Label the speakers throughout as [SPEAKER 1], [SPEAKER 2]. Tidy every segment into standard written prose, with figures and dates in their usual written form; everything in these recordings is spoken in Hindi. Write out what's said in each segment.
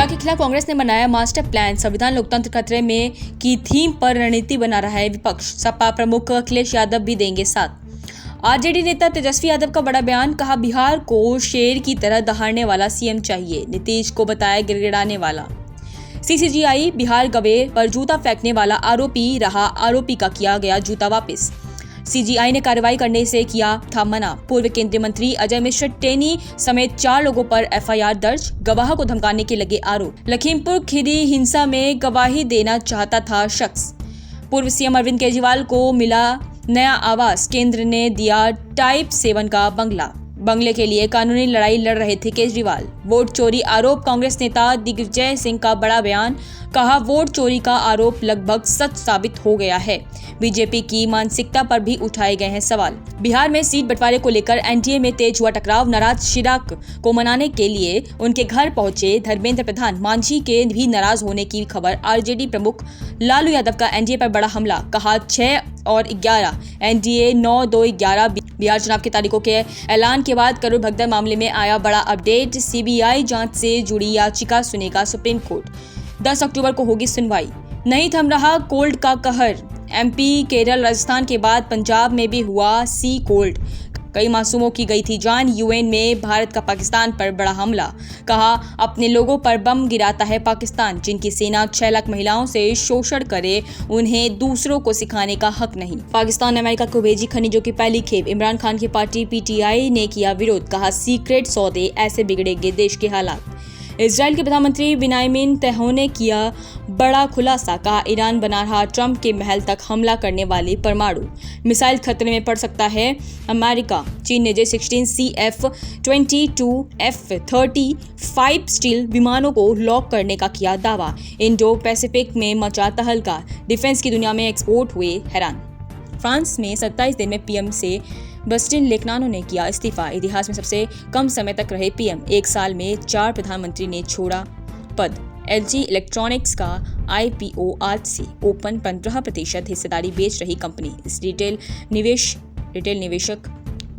[SPEAKER 1] विवाद के खिलाफ कांग्रेस ने बनाया मास्टर प्लान, संविधान लोकतंत्र खतरे में की थीम पर रणनीति बना रहा है विपक्ष। सपा प्रमुख अखिलेश यादव भी देंगे साथ। आरजेडी नेता तेजस्वी यादव का बड़ा बयान, कहा बिहार को शेर की तरह दहाड़ने वाला सीएम चाहिए, नीतीश को बताया गिड़गिड़ाने वाला। सीसीजीआई बिहार गवे पर जूता फेंकने वाला आरोपी रहा, आरोपी का किया गया जूता वापस। सीजीआई ने कार्रवाई करने से किया था मना। पूर्व केंद्रीय मंत्री अजय मिश्र टेनी समेत 4 लोगों पर एफआईआर दर्ज, गवाह को धमकाने के लगे आरोप। लखीमपुर खीरी हिंसा में गवाही देना चाहता था शख्स। पूर्व सीएम अरविंद केजरीवाल को मिला नया आवास, केंद्र ने दिया टाइप 7 का बंगले के लिए कानूनी लड़ाई लड़ रहे थे केजरीवाल। वोट चोरी आरोप, कांग्रेस नेता दिग्विजय सिंह का बड़ा बयान, कहा वोट चोरी का आरोप लगभग सच साबित हो गया है। बीजेपी की मानसिकता पर भी उठाए गए हैं सवाल। बिहार में सीट बंटवारे को लेकर एनडीए में तेज हुआ टकराव, नाराज शिराक को मनाने के लिए उनके घर पहुंचे धर्मेंद्र प्रधान, मांझी के भी नाराज होने की खबर। आरजेडी प्रमुख लालू यादव का एनडीए पर बड़ा हमला, कहा 6 और 11 एनडीए 9, 2, 11। बिहार चुनाव की तारीखों के ऐलान के बाद करोड़ भगदड़ मामले में आया बड़ा अपडेट। सीबीआई जांच से जुड़ी याचिका सुनेगा सुप्रीम कोर्ट। 10 अक्टूबर को होगी सुनवाई। नहीं थम रहा कोल्ड का कहर, एमपी, केरल, राजस्थान के बाद पंजाब में भी हुआ सी कोल्ड। कई मासूमों की गई थी जान। यूएन में भारत का पाकिस्तान पर बड़ा हमला, कहा अपने लोगों पर बम गिराता है पाकिस्तान, जिनकी सेना 6 लाख महिलाओं से शोषण करे उन्हें दूसरों को सिखाने का हक नहीं। पाकिस्तान ने अमेरिका को भेजी खनिजों की पहली खेप, इमरान खान की पार्टी पीटीआई ने किया विरोध, कहा सीक्रेट सौदे ऐसे बिगड़ेंगे देश के हालात। इजराइल के प्रधानमंत्री बेंजामिन नेतन्याहू ने किया बड़ा खुलासा, कहा ईरान बना रहा ट्रंप के महल तक हमला करने वाली परमाणु मिसाइल खतरे में पड़ सकता है अमेरिका। चीन ने J-16C F-22 F-35 स्टील विमानों को लॉक करने का किया दावा। इंडो पैसिफिक में मचा तहलका, डिफेंस की दुनिया में एक्सपोर्ट हुए हैरान। फ्रांस में 27 दिन में पीएम से बस्टिन लेकनानो ने किया इस्तीफा, इतिहास में सबसे कम समय तक रहे पीएम। 1 साल में 4 प्रधानमंत्री ने छोड़ा पद। एलजी इलेक्ट्रॉनिक्स का आईपीओ आज से ओपन, 15% हिस्सेदारी बेच रही कंपनी। इस रिटेल निवेशक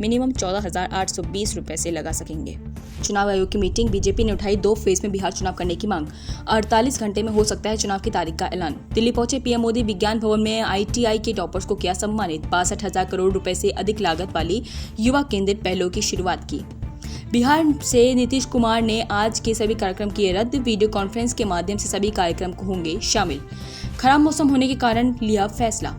[SPEAKER 1] मिनिमम 14,820 रुपए से लगा सकेंगे। चुनाव आयोग की मीटिंग, बीजेपी ने उठाई 2 फेज में बिहार चुनाव करने की मांग। 48 घंटे में हो सकता है चुनाव की तारीख का ऐलान। दिल्ली पहुंचे पीएम मोदी, विज्ञान भवन में आईटीआई के टॉपर्स को किया सम्मानित। 62,000 करोड़ रुपए से अधिक लागत वाली युवा केंद्रित पहलों की शुरुआत की। बिहार से नीतीश कुमार ने आज के सभी कार्यक्रम किए रद्द, वीडियो कॉन्फ्रेंस के माध्यम से सभी कार्यक्रम होंगे शामिल। खराब मौसम होने के कारण लिया फैसला।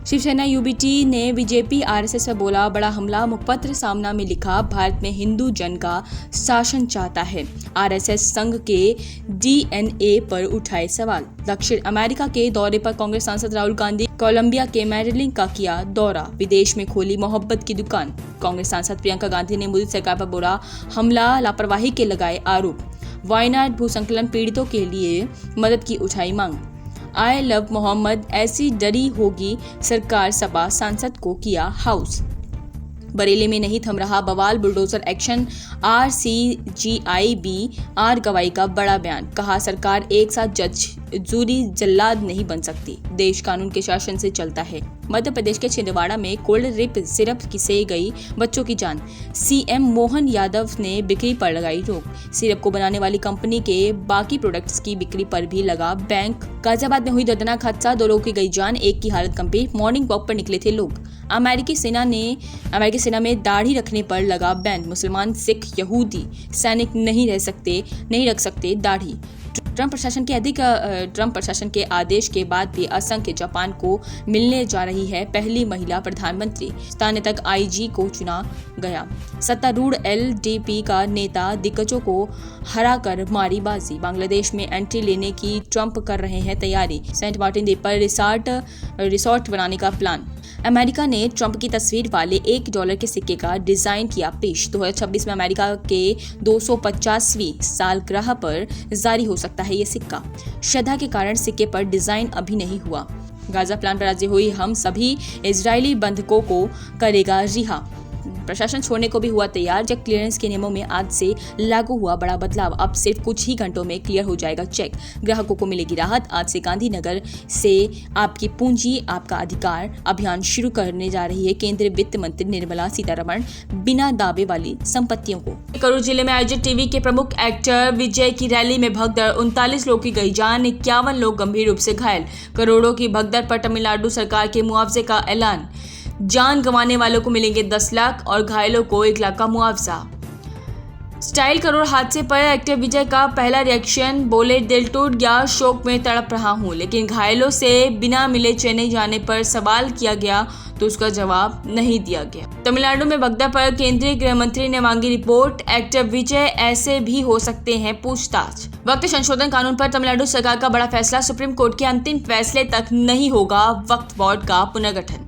[SPEAKER 1] शिवसेना यूबीटी ने बीजेपी आरएसएस पर बोला बड़ा हमला, मुखपत्र सामना में लिखा भारत में हिंदू जन का शासन चाहता है। आरएसएस संघ के डीएनए पर उठाए सवाल। दक्षिण अमेरिका के दौरे पर कांग्रेस सांसद राहुल गांधी, कोलंबिया के मेडलिन का किया दौरा, विदेश में खोली मोहब्बत की दुकान। कांग्रेस सांसद प्रियंका गांधी ने मोदी सरकार पर बोला हमला, लापरवाही के लगाए आरोप। वायनाड भूस्खलन पीड़ितों के लिए मदद की उठाई मांग। आई लव मोहम्मद, ऐसी डरी होगी सरकार, सपा सांसद को किया हाउस। बरेली में नहीं थम रहा बवाल, बुलडोजर एक्शन, आरसीजीआई आर गवाई का बड़ा बयान, कहा सरकार एक साथ जज जूरी जल्लाद नहीं बन सकती, देश कानून के शासन से चलता है। मध्य प्रदेश के छिंदवाड़ा में कोल्ड रिप सिरप से गई बच्चों की जान, सीएम मोहन यादव ने बिक्री पर लगाई रोक। सिरप को बनाने वाली कंपनी के बाकी प्रोडक्ट्स की बिक्री पर भी लगा बैंक। गाजियाबाद में हुई दर्दनाक हादसा, 2 लोगों की गई जान, एक की हालत गंभीर। मॉर्निंग वॉक पर निकले थे लोग। अमेरिकी सेना में दाढ़ी रखने पर लगा बैन, मुसलमान, सिख, यहूदी सैनिक नहीं रख सकते दाढ़ी। ट्रंप प्रशासन के आदेश के बाद भी असंख्य जापान को मिलने जा रही है पहली महिला प्रधानमंत्री। स्थानीय तक आईजी को चुना गया। सत्तारूढ़ एलडीपी का नेता दिग्गजों को हराकर मारी बाजी। बांग्लादेश में एंट्री लेने की ट्रंप कर रहे हैं तैयारी। सेंट मार्टिन द्वीप पर रिसोर्ट बनाने का प्लान। अमेरिका ने ट्रंप की तस्वीर वाले $1 के सिक्के का डिजाइन किया पेश। 2026 में अमेरिका के 250वीं सालगिरह पर जारी हो सकता है ये सिक्का। श्रद्धा के कारण सिक्के पर डिजाइन अभी नहीं हुआ। गाजा प्लान पर राजी हुई हम सभी, इजरायली बंधकों को करेगा रिहा। प्रशासन छोड़ने को भी हुआ तैयार जब क्लियरेंस के नियमों में आज से लागू हुआ बड़ा बदलाव। अब सिर्फ कुछ ही घंटों में क्लियर हो जाएगा चेक, ग्राहकों को मिलेगी राहत। आज से गांधीनगर से आपकी पूंजी आपका अधिकार अभियान शुरू करने जा रही है केंद्रीय वित्त मंत्री निर्मला सीतारमण बिना दावे वाली संपत्तियों को। करूर जिले में आयोजित टीवी के प्रमुख एक्टर विजय की रैली में भगदड़, 39 लोगों की गई जान, 51 लोग गंभीर रूप से घायल। करोड़ों की भगदड़ पर तमिलनाडु सरकार के मुआवजे का ऐलान, जान गंवाने वालों को मिलेंगे 10 लाख और घायलों को 1 लाख का मुआवजा। स्टाइल करोड़ हादसे पर एक्टर विजय का पहला रिएक्शन, बोले दिल टूट गया, शोक में तड़प रहा हूं, लेकिन घायलों से बिना मिले चेन्नई जाने पर सवाल किया गया तो उसका जवाब नहीं दिया गया। तमिलनाडु में भगदड़ पर केंद्रीय गृह मंत्री ने मांगी रिपोर्ट, एक्टर विजय ऐसे भी हो सकते हैं पूछताछ। वक्त संशोधन कानून पर तमिलनाडु सरकार का बड़ा फैसला, सुप्रीम कोर्ट के अंतिम फैसले तक नहीं होगा वक्फ बोर्ड का पुनर्गठन।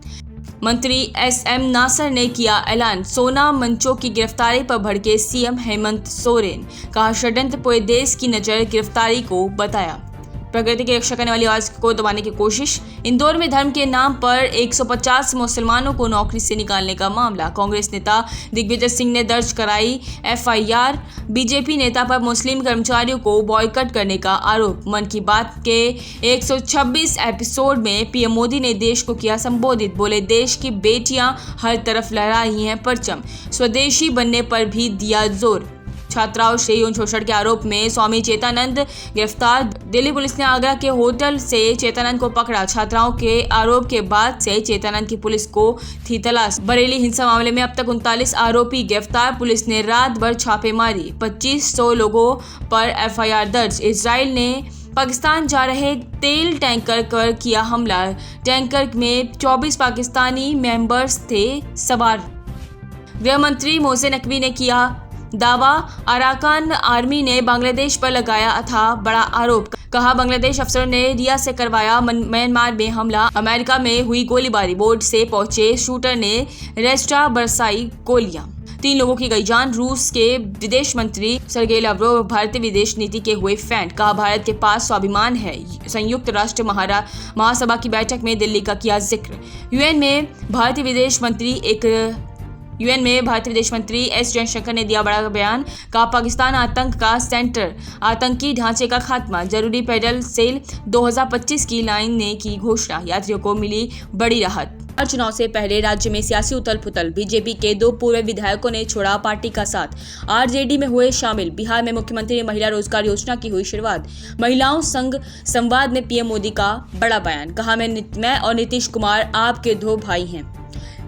[SPEAKER 1] मंत्री SM नासर ने किया ऐलान, सोना मंचो की गिरफ्तारी पर भड़के CM हेमंत सोरेन, कहा षड्यंत्र पूरे देश की नजर गिरफ्तारी को बताया। प्रकृति की रक्षा करने वाली आवाज को दबाने की कोशिश, इंदौर में धर्म के नाम पर 150 मुसलमानों को नौकरी से निकालने का मामला, कांग्रेस नेता दिग्विजय सिंह ने दर्ज कराई FIR। बीजेपी नेता पर मुस्लिम कर्मचारियों को बॉयकॉट करने का आरोप। मन की बात के 126 एपिसोड में PM मोदी ने देश को किया संबोधित, बोले देश की बेटियां हर तरफ लहरा रही हैं परचम, स्वदेशी बनने पर भी दिया जोर। छात्राओं से यौन शोषण के आरोप में स्वामी चेतानंद गिरफ्तार, दिल्ली पुलिस ने आगरा के होटल से चेतानंद को पकड़ा। छात्राओं के आरोप के बाद से चेतानंद की पुलिस को थी तलाश। बरेली हिंसा मामले में अब तक 39 आरोपी गिरफ्तार, पुलिस ने रात भर छापेमारी, 2500 लोगों पर FIR दर्ज। इजराइल ने पाकिस्तान जा रहे तेल टैंकर पर किया हमला, टैंकर में 24 पाकिस्तानी मेंबर्स थे सवार। गृह मंत्री मोहसिन नकवी ने किया दावा, अराकान आर्मी ने बांग्लादेश पर लगाया था बड़ा आरोप, कहा बांग्लादेश अफसरों ने रिया से करवाया म्यांमार में हमला, अमेरिका में हुई गोलीबारी, बोर्ड से पहुंचे शूटर ने रेस्टा बरसाई गोलियां, 3 लोगों की गई जान। रूस के विदेश मंत्री सर्गेई लाव्रोव भारतीय विदेश नीति के हुए फैंट, कहा भारत के पास स्वाभिमान है। संयुक्त राष्ट्र महासभा की बैठक में दिल्ली का किया जिक्र। यूएन में भारतीय विदेश मंत्री S जयशंकर ने दिया बड़ा बयान, कहा पाकिस्तान आतंक का सेंटर, आतंकी ढांचे का खात्मा, जरूरी पेडल सेल 2025 की लाइन ने की घोषणा, यात्रियों को मिली बड़ी राहत। चुनाव से पहले राज्य में सियासी उथल पुथल, बीजेपी के 2 पूर्व विधायकों ने छोड़ा पार्टी का साथ, RJD में हुए शामिल। बिहार में मुख्यमंत्री ने महिला रोजगार योजना की हुई शुरुआत। महिलाओं संग संवाद में PM मोदी का बड़ा बयान, कहा मैं और नीतीश कुमार आपके 2 भाई हैं।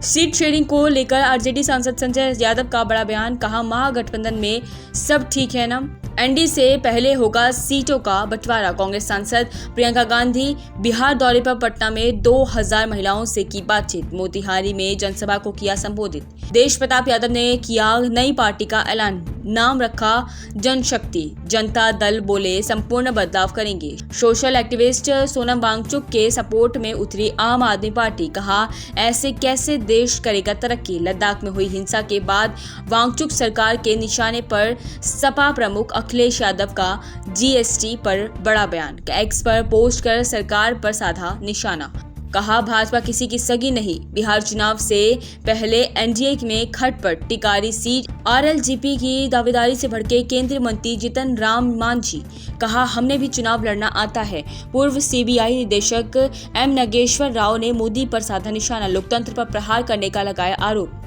[SPEAKER 1] सीट शेयरिंग को लेकर RJD सांसद संजय यादव का बड़ा बयान, कहा महागठबंधन में सब ठीक है ना, NDA से पहले होगा सीटों का बंटवारा। कांग्रेस सांसद प्रियंका गांधी बिहार दौरे पर पटना में 2000 महिलाओं से की बातचीत, मोतिहारी में जनसभा को किया संबोधित। देश प्रताप यादव ने किया नई पार्टी का ऐलान, नाम रखा जनशक्ति, जनता दल बोले संपूर्ण बदलाव करेंगे। सोशल एक्टिविस्ट सोनम वांगचुक के सपोर्ट में उतरी आम आदमी पार्टी, कहा ऐसे कैसे देश करेगा तरक्की। लद्दाख में हुई हिंसा के बाद वांगचुक सरकार के निशाने पर सपा प्रमुख अखिलेश यादव का GST पर बड़ा बयान, एक्स पर पोस्ट कर सरकार पर साधा निशाना, कहा भाजपा किसी की सगी नहीं। बिहार चुनाव से पहले NDA में खटपट, टिकारी सीट RLGP की दावेदारी से भड़के केंद्रीय मंत्री जितन राम मांझी, कहा हमने भी चुनाव लड़ना आता है। पूर्व CBI निदेशक M नागेश्वर राव ने मोदी पर साधा निशाना, लोकतंत्र पर प्रहार करने का लगाया आरोप।